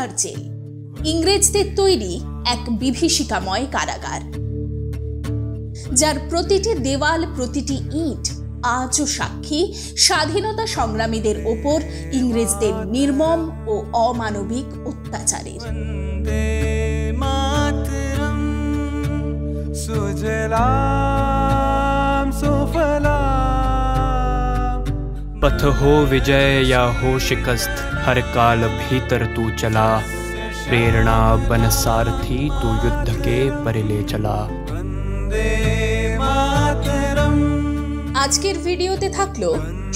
Cellular jail ইংরেজদের তৈরি এক বিভীষিকাময় কারাগার, যার প্রতিটি দেওয়াল, প্রতিটি ইট আজও সাক্ষী স্বাধীনতা সংগ্রামীদের ওপর ইংরেজদের নির্মম ও অমানবিক অত্যাচারের। पथ हो विजय या हो शिकस्त, हर काल भीतर तू चला, प्रेरणा बन सारथी तू युद्ध के परिले चला। আজকের ভিডিওতে থাকলো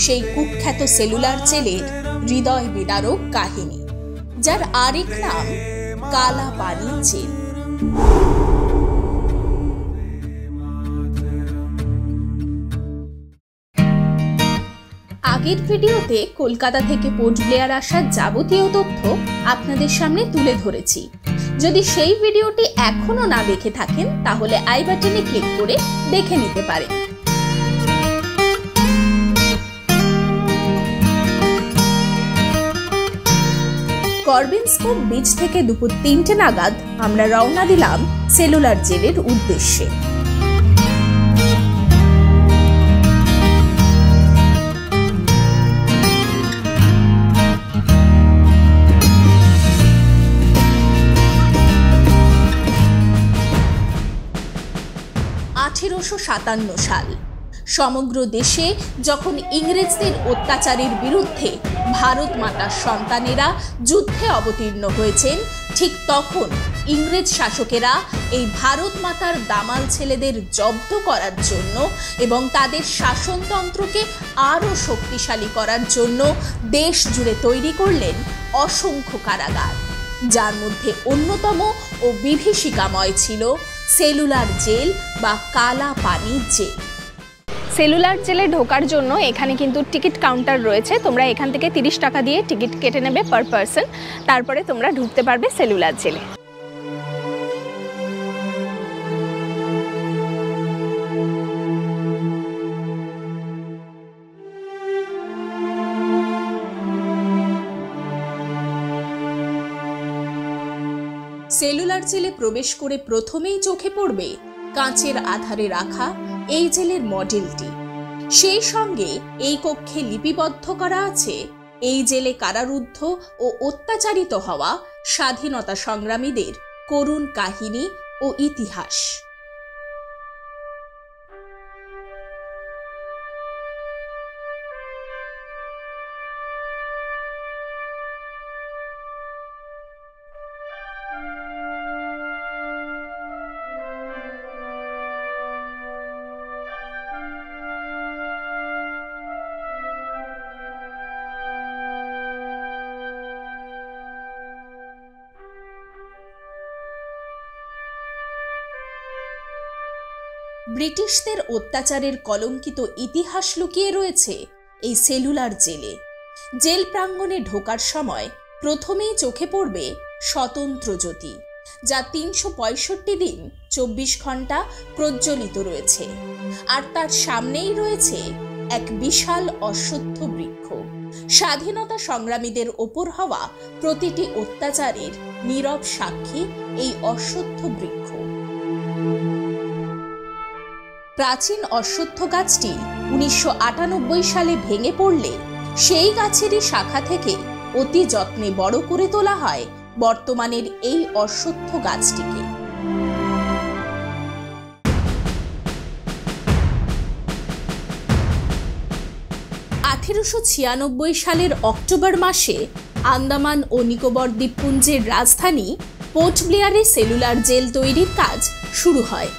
সেই কুখ্যাত সেলুলার জেলের হৃদয় বিদারক কাহিনী, যার আরেক নাম কালা পানি জেল। আগের ভিডিওতে কলকাতা থেকে পোর্ট ব্লেয়ার আসার যাবতীয় তথ্য আপনাদের সামনে তুলে ধরেছি। যদি সেই ভিডিওটি এখনো না দেখে থাকেন তাহলে আই বাটনে ক্লিক করে দেখে নিতে পারেন। করবেনস্কোপ বিচ থেকে দুপুর 3টে নাগাদ আমরা রওনা দিলাম সেলুলার জেলের উদ্দেশ্যে। সাল সমগ্র দেশে যখন ইংরেজদের অত্যাচারের বিরুদ্ধে ভারত মাতার সন্তানেরা যুদ্ধে অবতীর্ণ হয়েছেন, ঠিক তখন ইংরেজ শাসকেরা এই ভারত মাতার দামাল ছেলেদের জব্দ করার জন্য এবং তাদের শাসনতন্ত্রকে আরও শক্তিশালী করার জন্য দেশ জুড়ে তৈরি করলেন অসংখ্য কারাগার, যার মধ্যে অন্যতম ও বিভীষিকাময় ছিল সেলুলার জেল বা কালা পানি জেল। সেলুলার জেলে ঢোকার জন্য এখানে কিন্তু টিকিট কাউন্টার রয়েছে। তোমরা এখান থেকে 30 টাকা দিয়ে টিকিট কেটে নেবে পার পারসন, তারপরে তোমরা ঢুকতে পারবে সেলুলার জেলে। সেলুলার জেলে প্রবেশ করে প্রথমেই চোখে পড়বে কাঁচের আধারে রাখা এই জেলের মডেলটি। সেই সঙ্গে এই কক্ষে লিপিবদ্ধ করা আছে এই জেলে কারারুদ্ধ ও অত্যাচারিত হওয়া স্বাধীনতা সংগ্রামীদের করুণ কাহিনী ও ইতিহাস। ব্রিটিশদের অত্যাচারের কলঙ্কিত ইতিহাস লুকিয়ে রয়েছে এই সেলুলার জেলে। জেল প্রাঙ্গণে ঢোকার সময় প্রথমেই চোখে পড়বে স্বতন্ত্র জ্যোতি, যা 365 দিন 24 ঘন্টা প্রজ্বলিত রয়েছে, আর তার সামনেই রয়েছে এক বিশাল অশ্বত্থ বৃক্ষ, স্বাধীনতা সংগ্রামীদের ওপর হওয়া প্রতিটি অত্যাচারের নীরব সাক্ষী এই অশ্বত্থ বৃক্ষ। প্রাচীন অশ্বত্থ গাছটি 1998 সালে ভেঙে পড়লে সেই গাছেরই শাখা থেকে অতি যত্নে বড় করে তোলা হয় বর্তমানের এই অশ্বত্থ গাছটিকে। 1896 সালের অক্টোবর মাসে আন্দামান ও নিকোবর দ্বীপপুঞ্জের রাজধানী পোর্ট ব্লেয়ারে সেলুলার জেল তৈরির কাজ শুরু হয়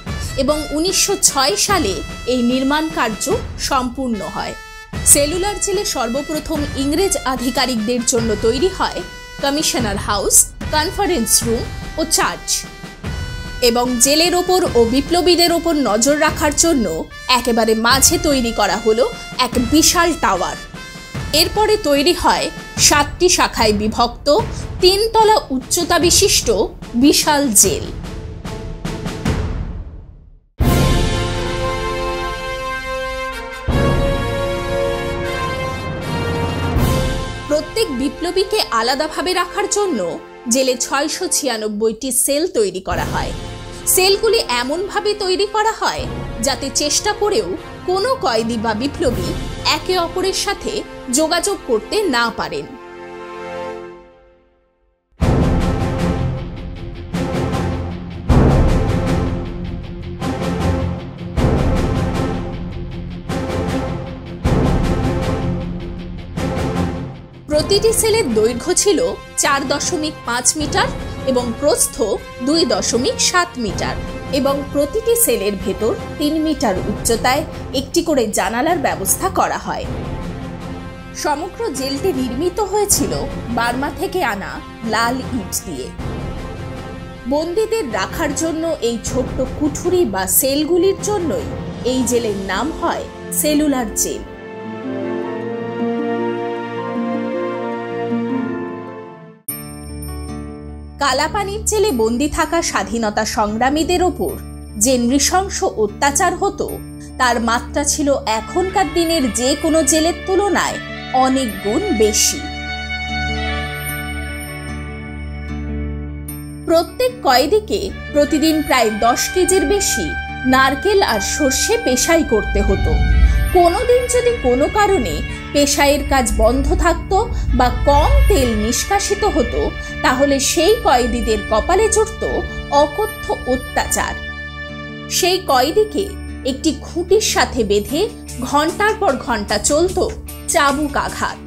এবং 1906 সালে এই নির্মাণ কার্য সম্পূর্ণ হয়। সেলুলার জেলে সর্বপ্রথম ইংরেজ আধিকারিকদের জন্য তৈরি হয় কমিশনার হাউস, কনফারেন্স রুম ও চার্চ, এবং জেলের ওপর ও বিপ্লবীদের ওপর নজর রাখার জন্য একেবারে মাঝে তৈরি করা হলো এক বিশাল টাওয়ার। এরপরে তৈরি হয় 7টি শাখায় বিভক্ত 3 তলা উচ্চতা বিশিষ্ট বিশাল জেল। প্রত্যেক বিপ্লবী বিপ্লবীকে আলাদাভাবে রাখার জন্য জেলে 696টি সেল তৈরি করা হয়। সেলগুলি এমনভাবে তৈরি করা হয় যাতে চেষ্টা করেও কোনো কয়েদি বা বিপ্লবী একে অপরের সাথে যোগাযোগ করতে না পারেন। প্রতিটি সেলের দৈর্ঘ্য ছিল 4.5 মিটার এবং প্রস্থ 2.7 মিটার এবং প্রতিটি সেলের ভেতর 3 মিটার উচ্চতায় একটি করে জানালার ব্যবস্থা করা হয়। সমগ্র জেলটি নির্মিত হয়েছিল বার্মা থেকে আনা লাল ইট দিয়ে। বন্দীদের রাখার জন্য এই ছোট্ট কুঠুরি বা সেলগুলির জন্যই এই জেলের নাম হয় সেলুলার জেল। কালাপানির জেলে বন্দী থাকা স্বাধীনতা সংগ্রামীদের ওপর যে নৃশংস অত্যাচার হতো তার মাত্রা ছিল এখনকার দিনের যে কোনো জেলের তুলনায় অনেক গুণ বেশি। প্রত্যেক কয়েদিকে প্রতিদিন প্রায় 10 কেজির বেশি নারকেল আর সর্ষে পেশাই করতে হতো। কোনোদিন যদি কোনো কারণে পেশাইয়ের কাজ বন্ধ থাকতো বা কম তেল নিষ্কাশিত হতো তাহলে সেই কয়েদিদের কপালে জুটত অকথ্য অত্যাচার। সেই কয়েদিকে একটি খুঁটির সাথে বেঁধে ঘন্টার পর ঘন্টা চলত চাবুক আঘাত,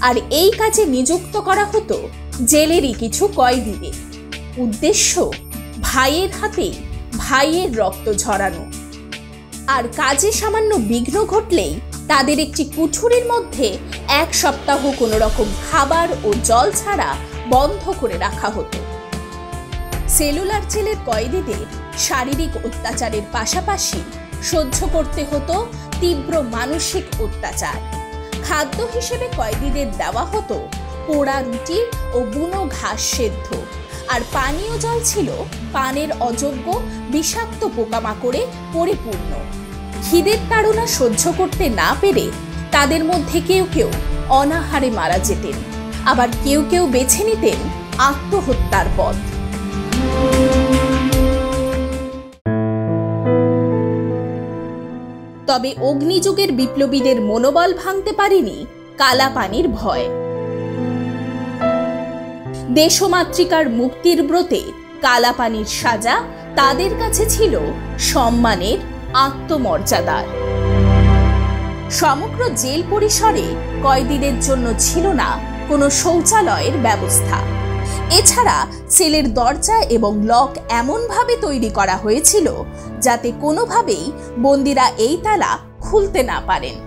আর এই কাজে নিযুক্ত করা হতো জেলেরই কিছু কয়েদিদের। উদ্দেশ্য ভাইয়ের হাতেই ভাইয়ের রক্ত ঝরানো। আর কাজে সামান্য বিঘ্ন ঘটলেই তাদের একটি কুঠুরির মধ্যে 1 সপ্তাহ কোনো রকম খাবার ও জল ছাড়া বন্ধ করে রাখা হতো। সেলুলার জেলের কয়েদিদের শারীরিক অত্যাচারের পাশাপাশি সহ্য করতে হতো তীব্র মানসিক অত্যাচার। খাদ্য হিসেবে কয়েদিদের দেওয়া হতো পোড়া রুটি ও বুনো ঘাস সেদ্ধ, আর পানীয় জল ছিল পানের অযোগ্য বিষাক্ত পোকামাকড়ে পরিপূর্ণ। খিদের তাড়না সহ্য করতে না পেরে তাদের মধ্যে কেউ কেউ অনাহারে মারা যেতেন, আবার কেউ কেউ বেছে নিতেন আত্মহত্যার পথ। তবে অগ্নিযুগের বিপ্লবীদের মনোবল ভাঙতে পারেনি কালাপানির ভয়। দেশমাতৃকার মুক্তির ব্রতে কালাপানির সাজা তাদের কাছে ছিল সম্মানের, আত্মমর্যাদার। সমগ্র জেল পরিসরে কয়েদিদের জন্য ছিল না কোনো শৌচালয়ের ব্যবস্থা। এছাড়া সেলের দরজা এবং লক এমনভাবে তৈরি করা হয়েছিল যাতে কোনোভাবেই বন্দীরা এই তালা খুলতে না পারেন।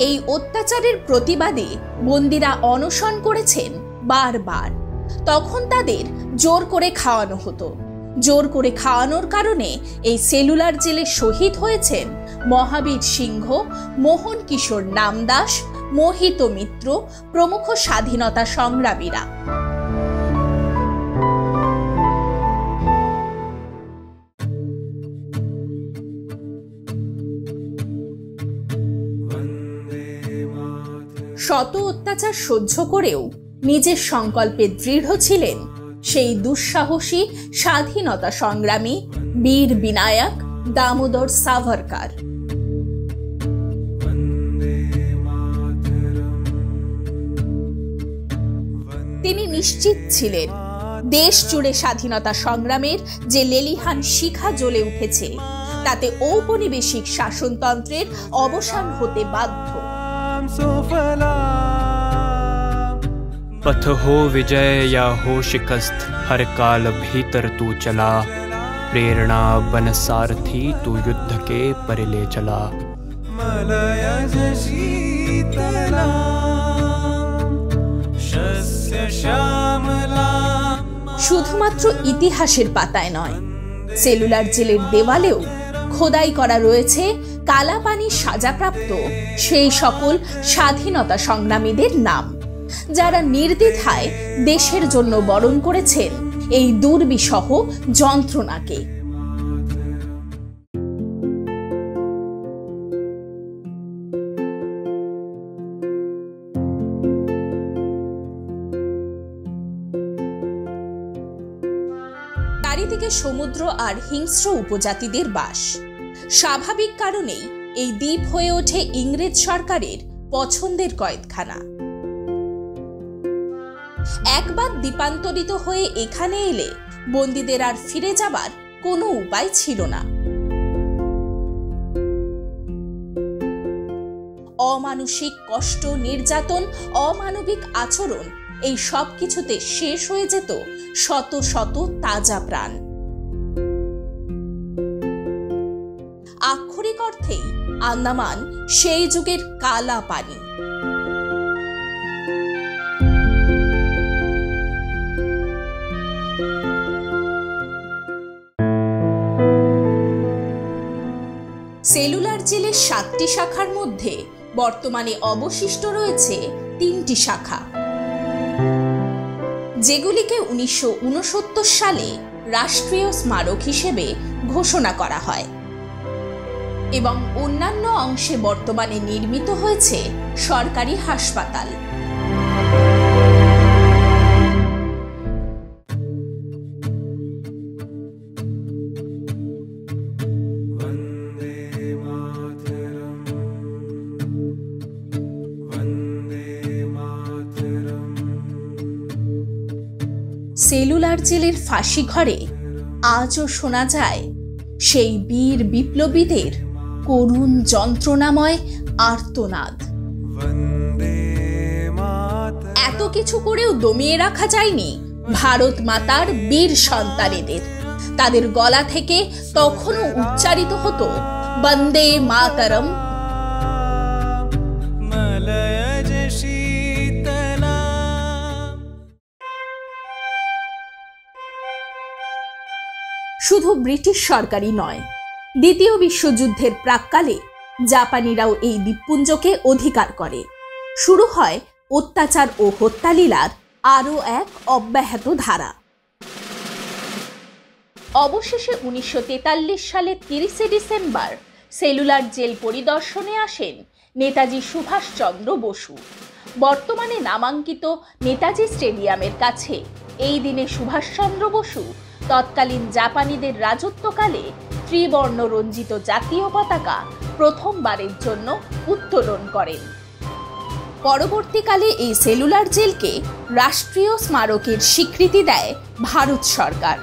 এই অত্যাচারের প্রতিবাদে বন্দীরা অনশন করেছেন বারবার। তখন তাদের জোর করে খাওয়ানো হতো। জোর করে খাওয়ানোর কারণে এই সেলুলার জেলে শহীদ হয়েছেন মহাবীর সিংহ, মোহন কিশোর নামদাস, মোহিত মিত্র প্রমুখ স্বাধীনতা সংগ্রামীরা। শত অত্যাচার সহ্য করেও নিজের সংকল্পে দৃঢ় ছিলেন সেই দুঃসাহসী স্বাধীনতা সংগ্রামী বীর বিনায়ক দামোদর সাভারকার। তিনি নিশ্চিত ছিলেন দেশ জুড়ে স্বাধীনতা সংগ্রামের যে লেলিহান শিখা জ্বলে উঠেছে তাতে ঔপনিবেশিক শাসনতন্ত্রের অবসান হতে বাধ্য। पथ हो विजय या हो शिकस्त, हर काल भीतर तू चला, प्रेरणा बन सारथी तू युद्ध के परिले चला। শুধুমাত্র ইতিহাসের পাতায় নয়, সেলুলার জেলের দেওয়ালেও খোদাই করা রয়েছে কালাপানির সাজাপ্রাপ্ত সেই সকল স্বাধীনতা সংগ্রামীদের নাম, যারা নির্দ্বিধায় দেশের জন্য বরণ করেছেন এই দুর্বিষহ যন্ত্রণাকে। চারিদিকে সমুদ্র আর হিংস্র উপজাতিদের বাস। স্বাভাবিক কারণেই এই দ্বীপ হয়ে ওঠে ইংরেজ সরকারের পছন্দের কয়েদখানা। একবার দ্বীপান্তরিত হয়ে এখানে এলে বন্দীদের আর ফিরে যাবার কোনো উপায় ছিল না। অমানসিক কষ্ট, নির্যাতন, অমানবিক আচরণ, এই সব কিছুতে শেষ হয়ে যেত শত শত তাজা প্রাণ। আক্ষরিক অর্থেই আন্দামান সেই যুগের কালা পানি। সেলুলার জেলের 7টি শাখার মধ্যে বর্তমানে অবশিষ্ট রয়েছে 3টি শাখা, যেগুলিকে 1969 সালে রাষ্ট্রীয় স্মারক হিসেবে ঘোষণা করা হয় এবং অন্যান্য অংশে বর্তমানে নির্মিত হয়েছে সরকারি হাসপাতাল। সেলুলার জেলের ফাঁসি ঘরে আজও শোনা যায় সেই বীর বিপ্লবীদের করুণ যন্ত্রণাময় আর্তনাদ। এত কিছু করেও দমিয়ে রাখা যায়নি ভারত মাতার বীর সন্তানেদের। তাদের গলা থেকে তখনও উচ্চারিত হতো বন্দে মাতরম। শুধু ব্রিটিশ সরকারই নয়, দ্বিতীয় বিশ্বযুদ্ধের প্রাক্কালে জাপানিরাও এই দ্বীপপুঞ্জকে অধিকার করে। শুরু হয় অত্যাচার ও হত্যালীলার আরও এক অব্যাহত ধারা। অবশেষে 1943 সালের 30 ডিসেম্বর সেলুলার জেল পরিদর্শনে আসেন নেতাজি সুভাষচন্দ্র বসু। বর্তমানে নামাঙ্কিত নেতাজি স্টেডিয়ামের কাছে এই দিনে সুভাষচন্দ্র বসু তৎকালীন জাপানিদের রাজত্বকালে ত্রিবর্ণ রঞ্জিত জাতীয় পতাকা প্রথমবারের জন্য উত্তোলন করেন। পরবর্তীকালে এই সেলুলার জেলকে রাষ্ট্রীয় স্মারকের স্বীকৃতি দেয় ভারত সরকার।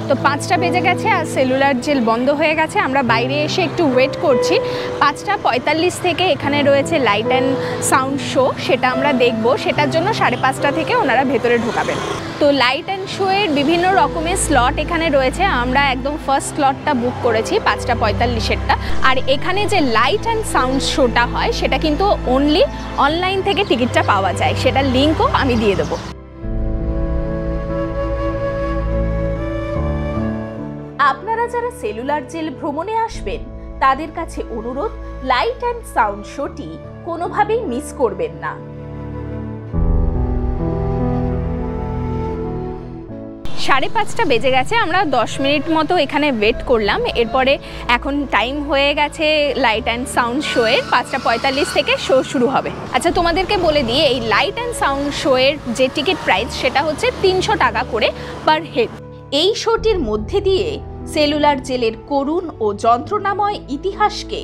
তো 5টা বেজে গেছে আর সেলুলার জেল বন্ধ হয়ে গেছে। আমরা বাইরে এসে একটু ওয়েট করছি। 5:45 থেকে এখানে রয়েছে লাইট অ্যান্ড সাউন্ড শো, সেটা আমরা দেখব। সেটার জন্য 5:30 থেকে ওনারা ভেতরে ঢোকাবেন। তো লাইট অ্যান্ড শো এর বিভিন্ন রকমের স্লট এখানে রয়েছে। আমরা একদম ফার্স্ট স্লটটা বুক করেছি 5:45-এরটা। আর এখানে যে লাইট অ্যান্ড সাউন্ড শোটা হয় সেটা কিন্তু অনলি অনলাইন থেকে টিকিটটা পাওয়া যায়, সেটার লিঙ্কও আমি দিয়ে দেবো। আপনারা যারা সেলুলার জেল ভ্রমণে আসবেন তাদের কাছে অনুরোধ, লাইট অ্যান্ড সাউন্ড শোটি কোনোভাবেই মিস করবেন না। 5:30 বেজে গেছে। আমরা 10 মিনিট মতো এখানে ওয়েট করলাম। এরপরে এখন টাইম হয়ে গেছে লাইট অ্যান্ড সাউন্ড শো এর। 5:45 থেকে শো শুরু হবে। আচ্ছা, তোমাদেরকে বলে দিই, এই লাইট অ্যান্ড সাউন্ড শো এর যে টিকিট প্রাইস সেটা হচ্ছে 300 টাকা করে পার হেড। এই শোটির মধ্যে দিয়ে সেলুলার জেলের করুণ ও যন্ত্রণাময় ইতিহাসকে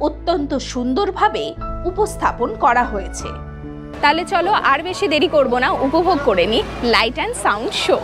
অত্যন্ত সুন্দরভাবে উপস্থাপন করা হয়েছে। তাহলে চলো আর বেশি দেরি করব না, উপভোগ করে নিই লাইট অ্যান্ড সাউন্ড শো।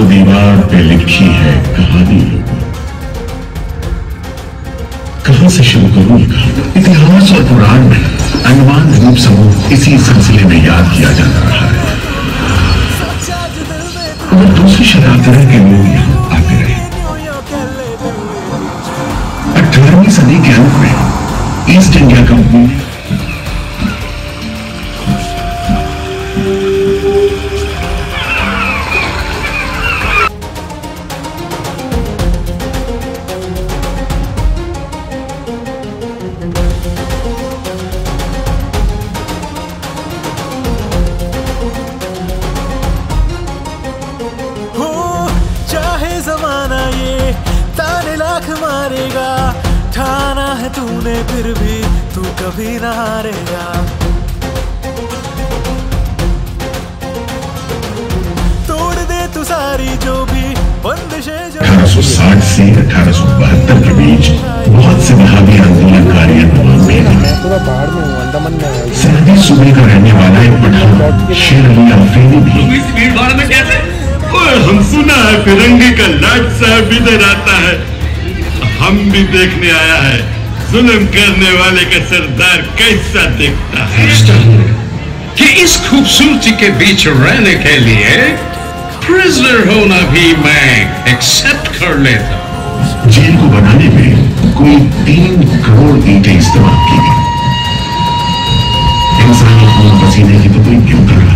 दीवार पे लिखी है कहानी लोगों, कहां से शुरू करूं ये कहानी? इतिहास और पुराण में अंडमान द्वीप समूह इसी सिलसिले में याद किया जाता रहा है। और दूसरी शताब्दी के लोग यहां आते रहे। 18वीं सदी के अंत में ईस्ट इंडिया कंपनी जमाना ये ताने लाख मारेगा, ठाना है तूने फिर भी तू कभी ना हारेगा। तोड़ दे तू सारी जो भी बंदिशें। 1860 से 1872 के बीच बहुत से वहाबी आंदोलनकारी अंडमान में थे। सरहदी सूबे का रहने वाला एक पठान शेर अली अफरीदी भी। हम सुना है फिरंगी का लाट साहब इधर आता है, हम भी देखने आया है जुल्म करने वाले का सरदार कैसा दिखता है। कि इस खूबसूरती के बीच रहने के लिए प्रिजनर होना भी मैं एक्सेप्ट कर लेता। जेल को बनाने में कोई 3 करोड़ ईंटें इस्तेमाल की गई। इंसानी खून पसीने की तो कोई क्यों कर रहा?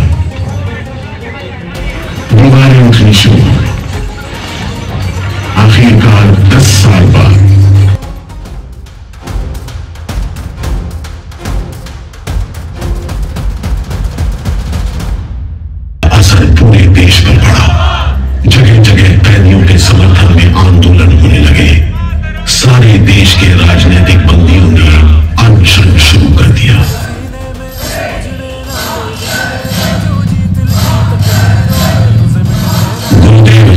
दीवारें उठनी शुरू हो गई। आखिरकार 10 साल बाद असर पूरे देश पर पड़ा। जगह जगह कैदियों के समर्थन में आंदोलन होने लगे। सारे देश के राजनीतिक बंदियों ने अनशन शुरू कर दिया।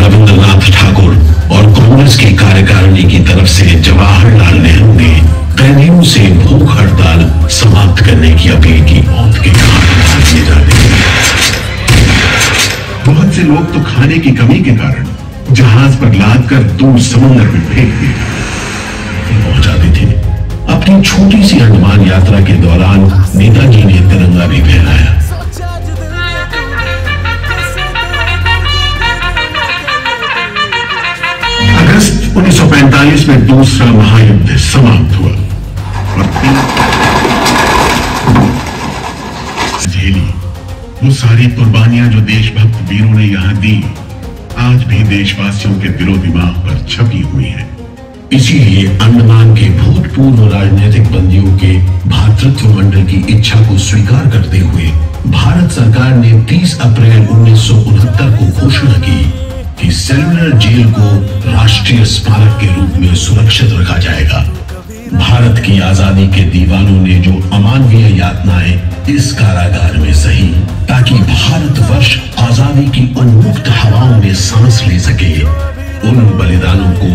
रविंद्रनाथ ठाकुर और कांग्रेस की कार्यकारिणी की तरफ से जवाहरलाल नेहरू ने कैदियों से भूख हड़ताल समाप्त करने की अपील की। मौत के घाट ले जाते हैं। बहुत से लोग तो खाने की कमी के कारण जहाज पर लाद कर दूर समुद्र में फेंक दिए पहुंचाते थे। अपनी छोटी सी अंडमान यात्रा के दौरान नेताजी ने तिरंगा भी फहराया। अगस्त 1945 में दूसरा महायुद्ध समाप्त हुआ और झेली वो सारी कुर्बानियां जो देशभक्त वीरों ने यहां दी, आज भी देशवासियों के दिलो दिमाग पर छपी हुई है। इसीलिए अंडमान के भूतपूर्व राजनीतिक बंदियों के भातृत्व मंडल की इच्छा को स्वीकार करते हुए भारत सरकार ने 30 अप्रैल 1969 को घोषणा की कि सेलुलर जेल को राष्ट्रीय स्मारक के रूप में सुरक्षित रखा जाएगा। भारत की आजादी के दीवानों ने जो अमानवीय यातनाएं इस कारागार में सही, ताकि भारतवर्ष आजादी की उन्मुक्त हवाओं में सांस ले सके, उन बलिदानों को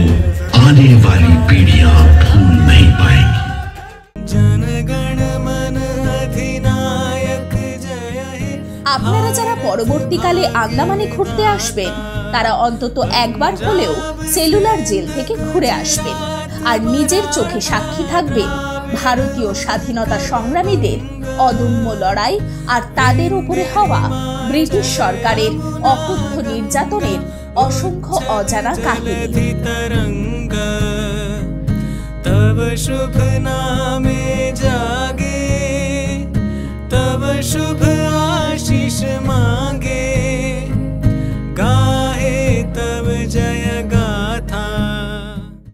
आने वाली पीढ़ियां भूल नहीं पाएंगी। আপনারা যারা পরবর্তীকালে আন্দামানে ঘুরতে আসবেন তারা অন্তত একবার হলেও সেলুলার জেল থেকে ঘুরে আসবেন আর নিজের চোখে সাক্ষী থাকবেন ভারতীয় স্বাধীনতা সংগ্রামীদের অদম্য লড়াই আর তাদের উপরে হওয়া ব্রিটিশ সরকারের অকথ্য নির্যাতনের অসংখ্য অজানা কাহিনী। तब शुभ नामे जागे, तब शुभ